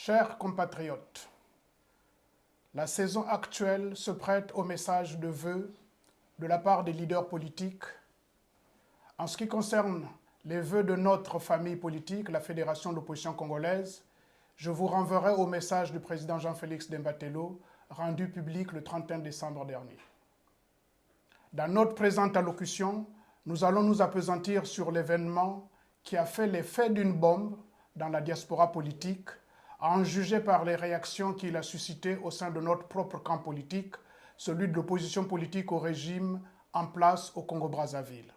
Chers compatriotes, la saison actuelle se prête au message de vœux de la part des leaders politiques. En ce qui concerne les vœux de notre famille politique, la Fédération de l'opposition congolaise, je vous renverrai au message du président Jean-Félix Dembatello, rendu public le 31 décembre dernier. Dans notre présente allocution, nous allons nous appesantir sur l'événement qui a fait l'effet d'une bombe dans la diaspora politique, à en juger par les réactions qu'il a suscitées au sein de notre propre camp politique, celui de l'opposition politique au régime en place au Congo-Brazzaville.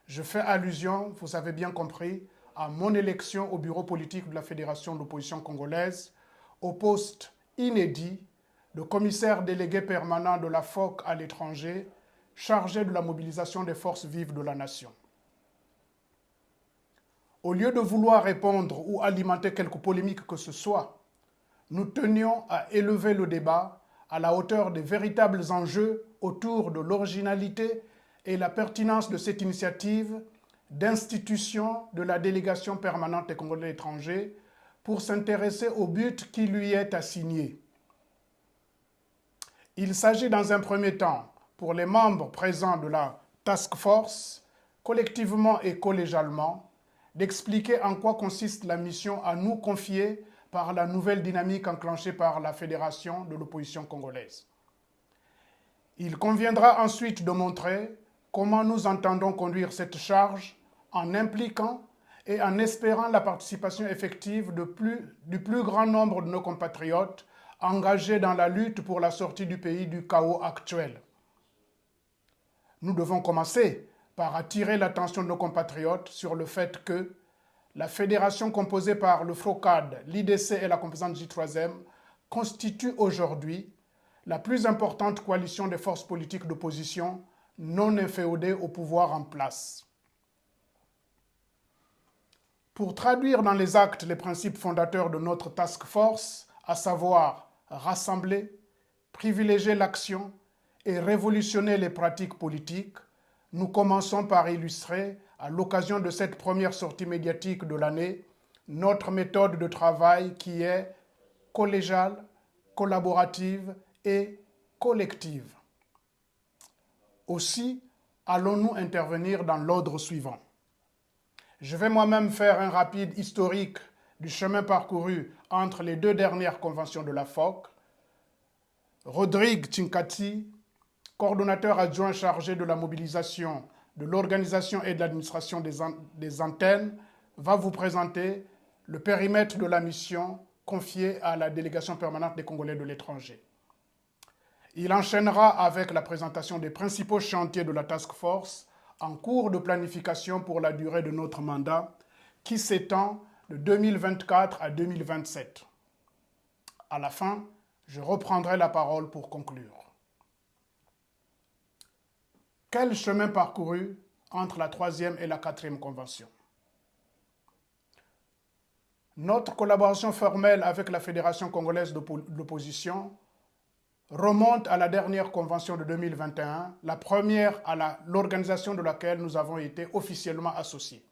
Je fais allusion, vous avez bien compris, à mon élection au bureau politique de la Fédération de l'opposition congolaise, au poste inédit de commissaire délégué permanent de la FOC à l'étranger, chargé de la mobilisation des forces vives de la nation. Au lieu de vouloir répondre ou alimenter quelque polémique que ce soit, nous tenions à élever le débat à la hauteur des véritables enjeux autour de l'originalité et la pertinence de cette initiative d'institution de la délégation permanente des Congolais de l'étranger pour s'intéresser au but qui lui est assigné. Il s'agit dans un premier temps, pour les membres présents de la task force, collectivement et collégialement, d'expliquer en quoi consiste la mission à nous confier par la nouvelle dynamique enclenchée par la Fédération de l'opposition congolaise. Il conviendra ensuite de montrer comment nous entendons conduire cette charge en impliquant et en espérant la participation effective du plus grand nombre de nos compatriotes engagés dans la lutte pour la sortie du pays du chaos actuel. Nous devons commencer par attirer l'attention de nos compatriotes sur le fait que la fédération composée par le FROCAD, l'IDC et la composante J3M constitue aujourd'hui la plus importante coalition des forces politiques d'opposition non inféodées au pouvoir en place. Pour traduire dans les actes les principes fondateurs de notre task force, à savoir rassembler, privilégier l'action et révolutionner les pratiques politiques, nous commençons par illustrer, à l'occasion de cette première sortie médiatique de l'année, notre méthode de travail qui est collégiale, collaborative et collective. Aussi, allons-nous intervenir dans l'ordre suivant. Je vais moi-même faire un rapide historique du chemin parcouru entre les deux dernières conventions de la FOC. Rodrigue Chinkati, coordonnateur adjoint chargé de la mobilisation, de l'organisation et de l'administration des antennes, va vous présenter le périmètre de la mission confiée à la délégation permanente des Congolais de l'étranger. Il enchaînera avec la présentation des principaux chantiers de la task force en cours de planification pour la durée de notre mandat, qui s'étend de 2024 à 2027. À la fin, je reprendrai la parole pour conclure. Quel chemin parcouru entre la 3e et la 4e convention? Notre collaboration formelle avec la Fédération congolaise de l'opposition remonte à la dernière convention de 2021, la première à l'organisation de laquelle nous avons été officiellement associés.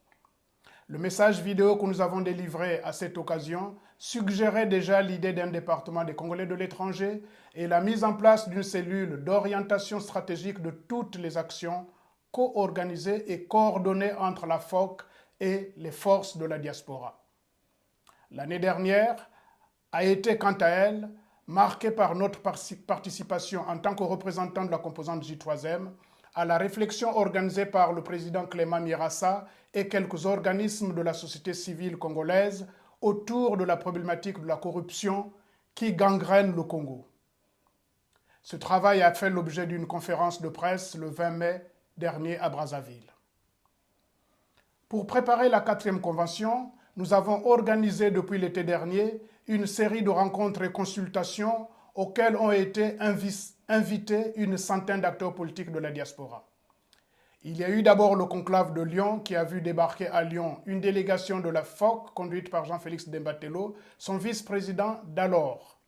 Le message vidéo que nous avons délivré à cette occasion suggérait déjà l'idée d'un département des Congolais de l'étranger et la mise en place d'une cellule d'orientation stratégique de toutes les actions co-organisées et coordonnées entre la FOC et les forces de la diaspora. L'année dernière a été, quant à elle, marquée par notre participation en tant que représentant de la composante J3M à la réflexion organisée par le président Clément Mirassa et quelques organismes de la société civile congolaise autour de la problématique de la corruption qui gangrène le Congo. Ce travail a fait l'objet d'une conférence de presse le 20 mai dernier à Brazzaville. Pour préparer la 4e convention, nous avons organisé depuis l'été dernier une série de rencontres et consultations auxquelles ont été invités une centaine d'acteurs politiques de la diaspora. Il y a eu d'abord le conclave de Lyon qui a vu débarquer à Lyon une délégation de la FOC conduite par Jean-Félix Dembatello, son vice-président d'alors.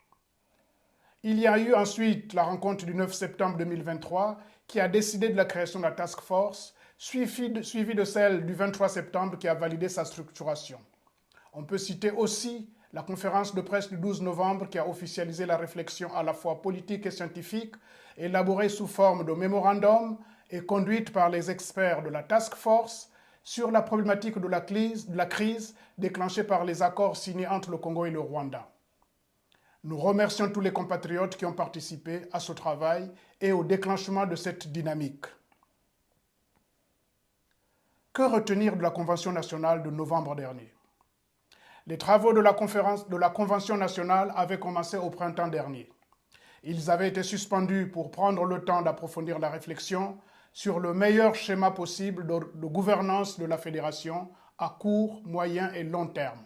Il y a eu ensuite la rencontre du 9 septembre 2023 qui a décidé de la création de la task force, suivie de celle du 23 septembre qui a validé sa structuration. On peut citer aussi La conférence de presse du 12 novembre qui a officialisé la réflexion à la fois politique et scientifique, élaborée sous forme de mémorandum et conduite par les experts de la Task Force sur la problématique de la crise déclenchée par les accords signés entre le Congo et le Rwanda. Nous remercions tous les compatriotes qui ont participé à ce travail et au déclenchement de cette dynamique. Que retenir de la Convention nationale de novembre dernier? Les travaux de la Convention nationale avaient commencé au printemps dernier. Ils avaient été suspendus pour prendre le temps d'approfondir la réflexion sur le meilleur schéma possible de gouvernance de la fédération à court, moyen et long terme.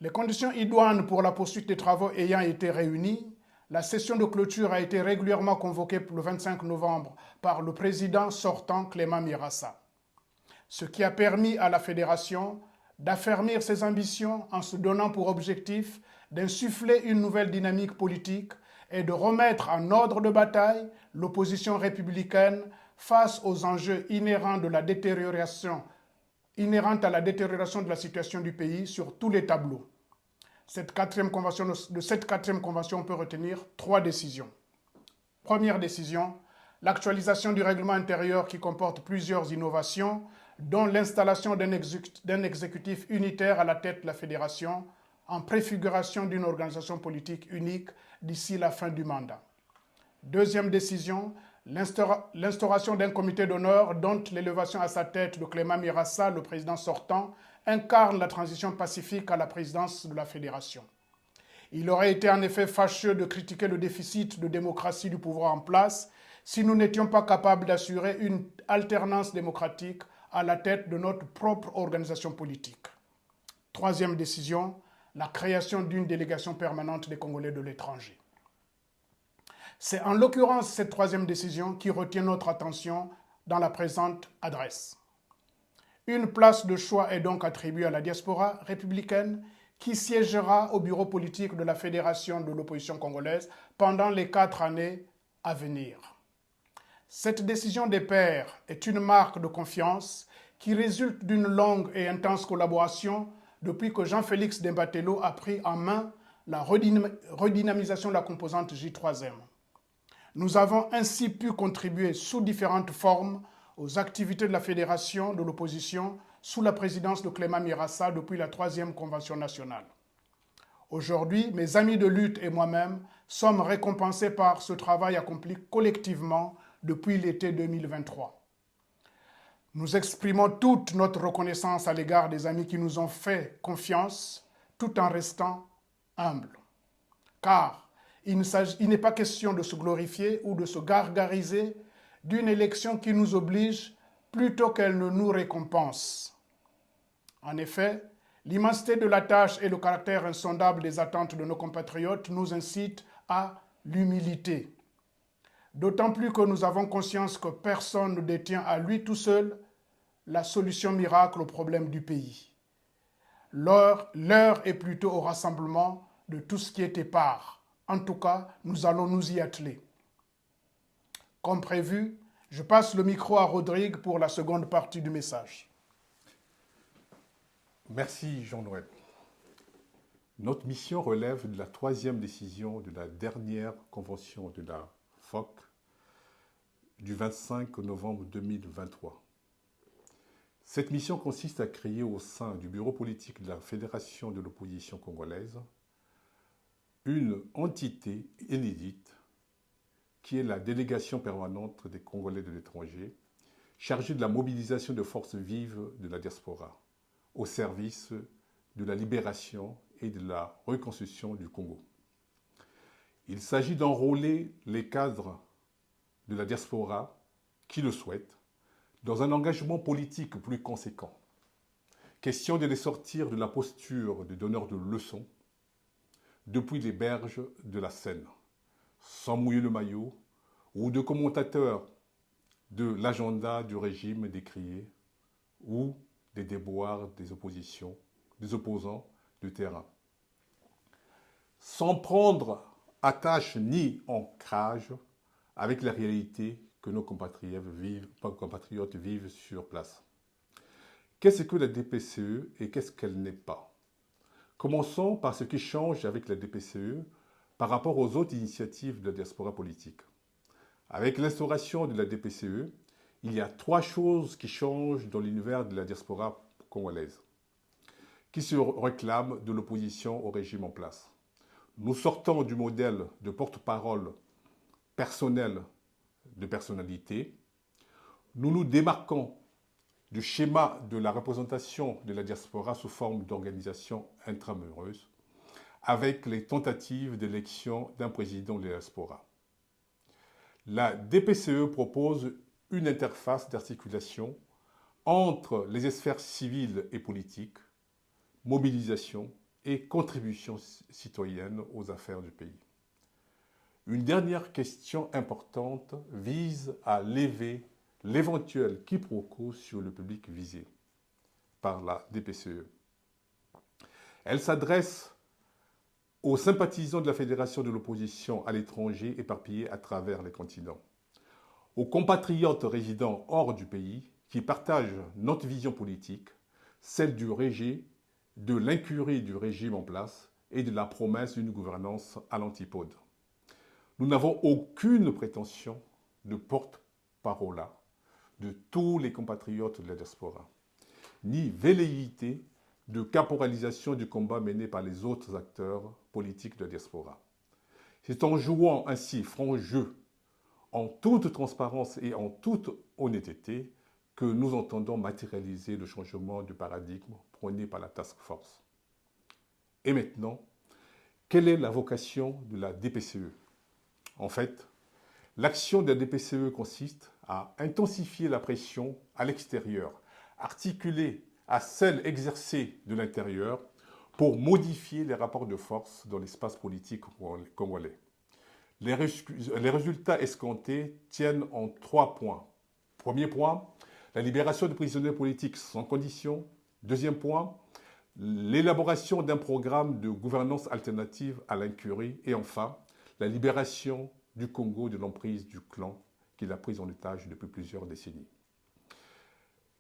Les conditions idoines pour la poursuite des travaux ayant été réunies, la session de clôture a été régulièrement convoquée le 25 novembre par le président sortant Clément Mirassa, ce qui a permis à la fédération d'affermir ses ambitions en se donnant pour objectif d'insuffler une nouvelle dynamique politique et de remettre en ordre de bataille l'opposition républicaine face aux enjeux inhérents à la détérioration de la situation du pays sur tous les tableaux. De cette quatrième convention, on peut retenir 3 décisions. Première décision, l'actualisation du règlement intérieur qui comporte plusieurs innovations, dont l'installation d'un exécutif unitaire à la tête de la fédération, en préfiguration d'une organisation politique unique d'ici la fin du mandat. Deuxième décision, l'instauration d'un comité d'honneur dont l'élévation à sa tête de Clément Mirassa, le président sortant, incarne la transition pacifique à la présidence de la fédération. Il aurait été en effet fâcheux de critiquer le déficit de démocratie du pouvoir en place si nous n'étions pas capables d'assurer une alternance démocratique à la tête de notre propre organisation politique. Troisième décision, la création d'une délégation permanente des Congolais de l'étranger. C'est en l'occurrence cette troisième décision qui retient notre attention dans la présente adresse. Une place de choix est donc attribuée à la diaspora républicaine qui siégera au bureau politique de la Fédération de l'opposition congolaise pendant les 4 années à venir. Cette décision des pairs est une marque de confiance qui résulte d'une longue et intense collaboration depuis que Jean-Félix Dembatello a pris en main la redynamisation de la composante J3M. Nous avons ainsi pu contribuer sous différentes formes aux activités de la Fédération de l'opposition sous la présidence de Clément Mirassa depuis la 3e Convention nationale. Aujourd'hui, mes amis de lutte et moi-même sommes récompensés par ce travail accompli collectivement depuis l'été 2023. Nous exprimons toute notre reconnaissance à l'égard des amis qui nous ont fait confiance tout en restant humbles. Car il n'est pas question de se glorifier ou de se gargariser d'une élection qui nous oblige plutôt qu'elle ne nous récompense. En effet, l'immensité de la tâche et le caractère insondable des attentes de nos compatriotes nous incitent à l'humilité. D'autant plus que nous avons conscience que personne ne détient à lui tout seul la solution miracle au problème du pays. L'heure est plutôt au rassemblement de tout ce qui est épars. En tout cas, nous allons nous y atteler. Comme prévu, je passe le micro à Rodrigue pour la seconde partie du message. Merci Jean-Noël. Notre mission relève de la 3e décision de la dernière convention de la FOC du 25 novembre 2023. Cette mission consiste à créer au sein du bureau politique de la Fédération de l'opposition congolaise une entité inédite qui est la délégation permanente des Congolais de l'étranger, chargée de la mobilisation de forces vives de la diaspora au service de la libération et de la reconstruction du Congo. Il s'agit d'enrôler les cadres de la diaspora qui le souhaitent dans un engagement politique plus conséquent. Question de les sortir de la posture de donneurs de leçons depuis les berges de la Seine, sans mouiller le maillot, ou de commentateurs de l'agenda du régime décrié, ou des déboires des opposants de terrain. Sans prendre attache ni ancrage avec la réalité que nos compatriotes vivent sur place. Qu'est-ce que la DPCE et qu'est-ce qu'elle n'est pas? Commençons par ce qui change avec la DPCE par rapport aux autres initiatives de la diaspora politique. Avec l'instauration de la DPCE, il y a 3 choses qui changent dans l'univers de la diaspora congolaise, qui se réclament de l'opposition au régime en place. Nous sortons du modèle de porte-parole personnel de personnalité. Nous nous démarquons du schéma de la représentation de la diaspora sous forme d'organisation intramureuse, avec les tentatives d'élection d'un président de la diaspora. La DPCE propose une interface d'articulation entre les sphères civiles et politiques, mobilisation et contribution citoyenne aux affaires du pays. Une dernière question importante vise à lever l'éventuel quiproquo sur le public visé par la DPCE. Elle s'adresse aux sympathisants de la Fédération de l'opposition à l'étranger éparpillés à travers les continents, aux compatriotes résidant hors du pays qui partagent notre vision politique, celle du rejet, de l'incurie du régime en place et de la promesse d'une gouvernance à l'antipode. Nous n'avons aucune prétention de porte-parole de tous les compatriotes de la diaspora, ni velléité de caporalisation du combat mené par les autres acteurs politiques de la diaspora. C'est en jouant ainsi franc jeu, en toute transparence et en toute honnêteté, que nous entendons matérialiser le changement de paradigme prôné par la Task Force. Et maintenant, quelle est la vocation de la DPCE ? En fait, l'action de la DPCE consiste à intensifier la pression à l'extérieur, articulée à celle exercée de l'intérieur pour modifier les rapports de force dans l'espace politique congolais. Les résultats escomptés tiennent en 3 points. Premier point, la libération des prisonniers politiques sans condition. Deuxième point, l'élaboration d'un programme de gouvernance alternative à l'incurie. Et enfin, la libération du Congo de l'emprise du clan qu'il a pris en otage depuis plusieurs décennies.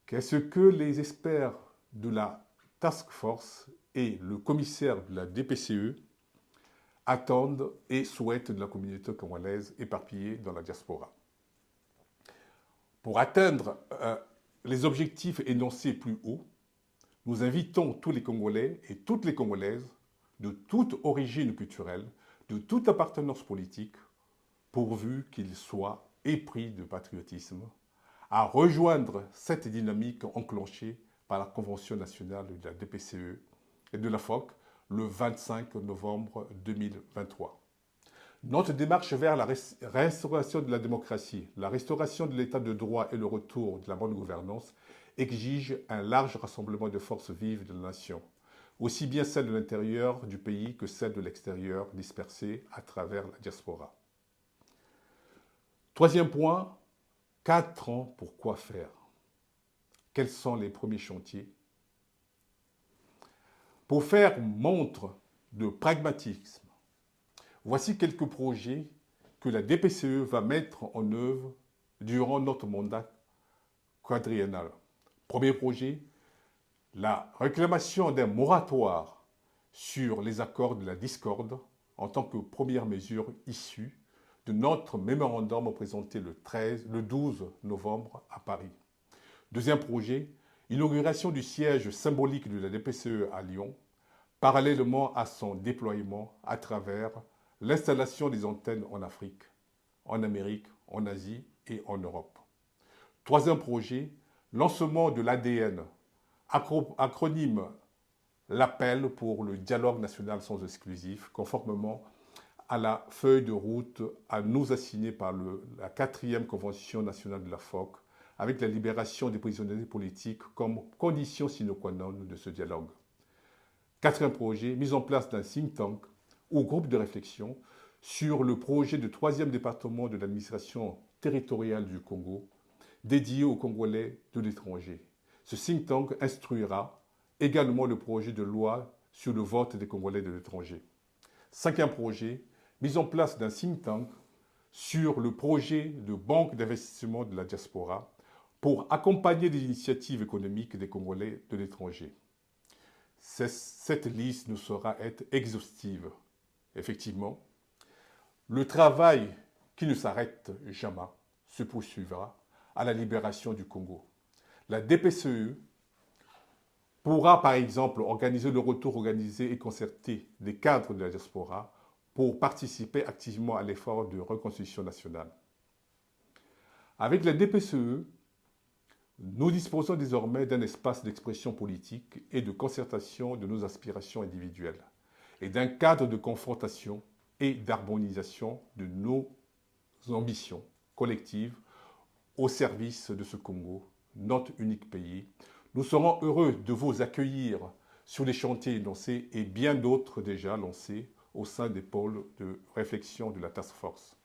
Qu'est-ce que les experts de la Task Force et le commissaire de la DPCE attendent et souhaitent de la communauté congolaise éparpillée dans la diaspora? Pour atteindre les objectifs énoncés plus haut, nous invitons tous les Congolais et toutes les Congolaises de toute origine culturelle, de toute appartenance politique, pourvu qu'ils soient épris de patriotisme, à rejoindre cette dynamique enclenchée par la Convention nationale de la DPCE et de la FOC le 25 novembre 2023. Notre démarche vers la restauration de la démocratie, la restauration de l'état de droit et le retour de la bonne gouvernance exige un large rassemblement de forces vives de la nation, aussi bien celles de l'intérieur du pays que celles de l'extérieur dispersées à travers la diaspora. Troisième point, 4 ans pour quoi faire? Quels sont les premiers chantiers? Pour faire montre de pragmatisme, voici quelques projets que la DPCE va mettre en œuvre durant notre mandat quadriennal. Premier projet, la réclamation d'un moratoire sur les accords de la discorde en tant que première mesure issue de notre mémorandum présenté le 12 novembre à Paris. Deuxième projet, inauguration du siège symbolique de la DPCE à Lyon, parallèlement à son déploiement à travers l'installation des antennes en Afrique, en Amérique, en Asie et en Europe. Troisième projet, lancement de l'ADN, acronyme l'appel pour le dialogue national sans exclusif, conformément à la feuille de route à nous assignée par la 4e Convention nationale de la FOC, avec la libération des prisonniers politiques comme condition sine qua non de ce dialogue. Quatrième projet, mise en place d'un think tank ou groupe de réflexion sur le projet de 3e département de l'administration territoriale du Congo, dédié aux Congolais de l'étranger. Ce think tank instruira également le projet de loi sur le vote des Congolais de l'étranger. Cinquième projet, mise en place d'un think tank sur le projet de banque d'investissement de la diaspora pour accompagner les initiatives économiques des Congolais de l'étranger. Cette liste ne saura être exhaustive. Effectivement, le travail qui ne s'arrête jamais se poursuivra à la libération du Congo. La DPCE pourra par exemple organiser le retour organisé et concerté des cadres de la diaspora pour participer activement à l'effort de reconstruction nationale. Avec la DPCE, nous disposons désormais d'un espace d'expression politique et de concertation de nos aspirations individuelles et d'un cadre de confrontation et d'harmonisation de nos ambitions collectives au service de ce Congo, notre unique pays. Nous serons heureux de vous accueillir sur les chantiers énoncés et bien d'autres déjà lancés au sein des pôles de réflexion de la Task Force.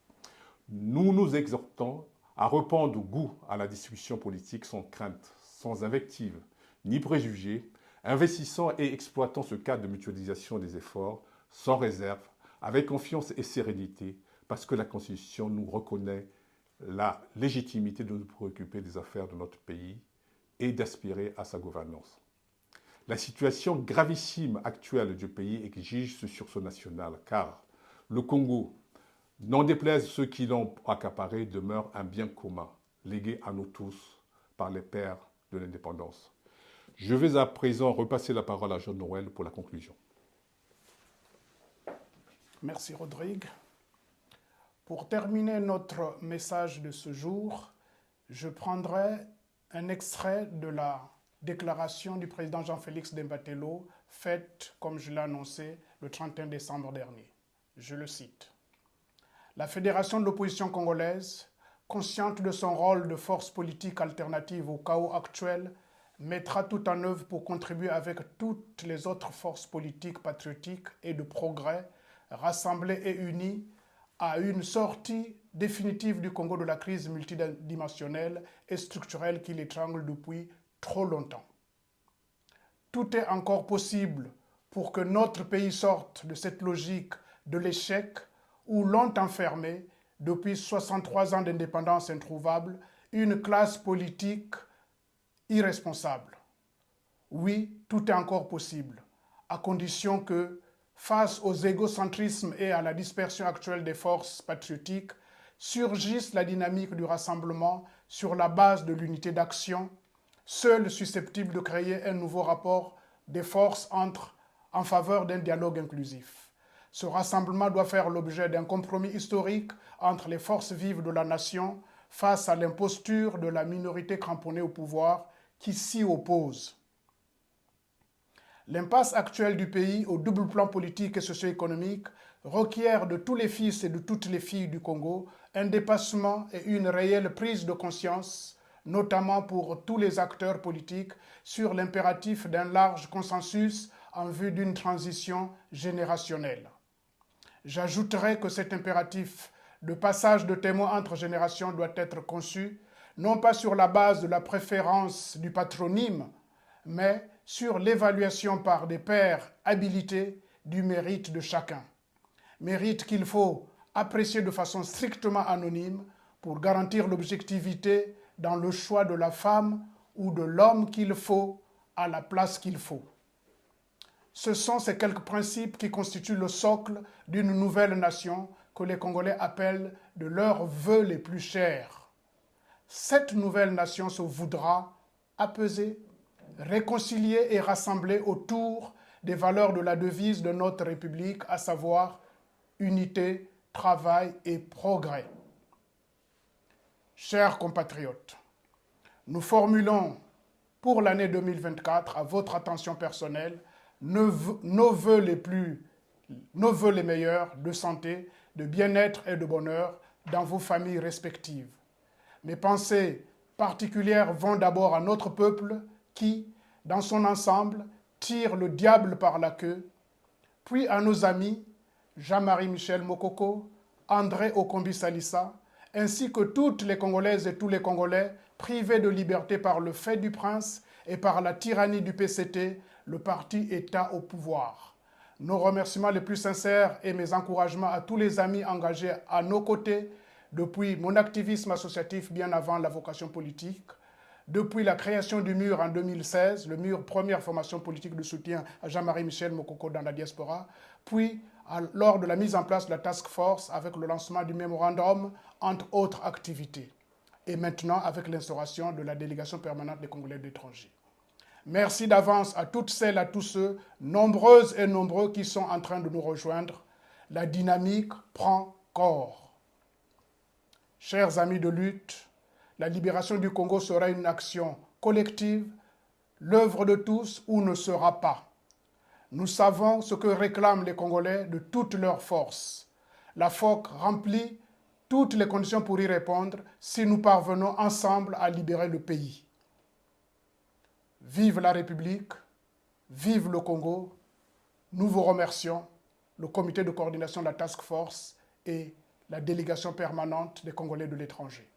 Nous nous exhortons à reprendre goût à la discussion politique sans crainte, sans invective, ni préjugés, investissant et exploitant ce cadre de mutualisation des efforts, sans réserve, avec confiance et sérénité, parce que la Constitution nous reconnaît la légitimité de nous préoccuper des affaires de notre pays et d'aspirer à sa gouvernance. La situation gravissime actuelle du pays exige ce sursaut national, car le Congo, n'en déplaise ceux qui l'ont accaparé, demeure un bien commun, légué à nous tous par les pères de l'indépendance. Je vais à présent repasser la parole à Jean Noël pour la conclusion. Merci Rodrigue. Pour terminer notre message de ce jour, je prendrai un extrait de la déclaration du président Jean-Félix Dembatello, faite, comme je l'ai annoncé, le 31 décembre dernier. Je le cite. La Fédération de l'opposition congolaise, consciente de son rôle de force politique alternative au chaos actuel, mettra tout en œuvre pour contribuer avec toutes les autres forces politiques patriotiques et de progrès, rassemblées et unies, à une sortie définitive du Congo de la crise multidimensionnelle et structurelle qui l'étrangle depuis trop longtemps. Tout est encore possible pour que notre pays sorte de cette logique de l'échec où l'ont enfermé, depuis 63 ans d'indépendance introuvable, une classe politique irresponsable. Oui, tout est encore possible, à condition que, face aux égocentrismes et à la dispersion actuelle des forces patriotiques, surgisse la dynamique du rassemblement sur la base de l'unité d'action, seule susceptible de créer un nouveau rapport des forces en faveur d'un dialogue inclusif. Ce rassemblement doit faire l'objet d'un compromis historique entre les forces vives de la nation face à l'imposture de la minorité cramponnée au pouvoir qui s'y oppose. L'impasse actuelle du pays au double plan politique et socio-économique requiert de tous les fils et de toutes les filles du Congo un dépassement et une réelle prise de conscience, notamment pour tous les acteurs politiques, sur l'impératif d'un large consensus en vue d'une transition générationnelle. J'ajouterai que cet impératif de passage de témoins entre générations doit être conçu, non pas sur la base de la préférence du patronyme, mais sur l'évaluation par des pairs habilités du mérite de chacun. Mérite qu'il faut apprécier de façon strictement anonyme pour garantir l'objectivité dans le choix de la femme ou de l'homme qu'il faut à la place qu'il faut. Ce sont ces quelques principes qui constituent le socle d'une nouvelle nation que les Congolais appellent de leurs vœux les plus chers. Cette nouvelle nation se voudra apaisée, réconciliée et rassemblée autour des valeurs de la devise de notre République, à savoir unité, travail et progrès. Chers compatriotes, nous formulons pour l'année 2024 à votre attention personnelle nos vœux les meilleurs de santé, de bien-être et de bonheur dans vos familles respectives. Mes pensées particulières vont d'abord à notre peuple qui, dans son ensemble, tire le diable par la queue, puis à nos amis Jean-Marie Michel Mokoko, André Okombi Salissa, ainsi que toutes les Congolaises et tous les Congolais privés de liberté par le fait du prince et par la tyrannie du PCT, le parti État au pouvoir. Nos remerciements les plus sincères et mes encouragements à tous les amis engagés à nos côtés depuis mon activisme associatif bien avant la vocation politique. depuis la création du MUR en 2016, le MUR, première formation politique de soutien à Jean-Marie Michel Mokoko dans la diaspora, puis lors de la mise en place de la task force avec le lancement du mémorandum, entre autres activités, et maintenant avec l'instauration de la délégation permanente des Congolais de l'étranger. Merci d'avance à toutes celles et à tous ceux, nombreuses et nombreux, qui sont en train de nous rejoindre. La dynamique prend corps. Chers amis de lutte, la libération du Congo sera une action collective, l'œuvre de tous ou ne sera pas. Nous savons ce que réclament les Congolais de toutes leurs forces. La FOC remplit toutes les conditions pour y répondre si nous parvenons ensemble à libérer le pays. Vive la République, vive le Congo. Nous vous remercions, le comité de coordination de la Task Force et la délégation permanente des Congolais de l'étranger.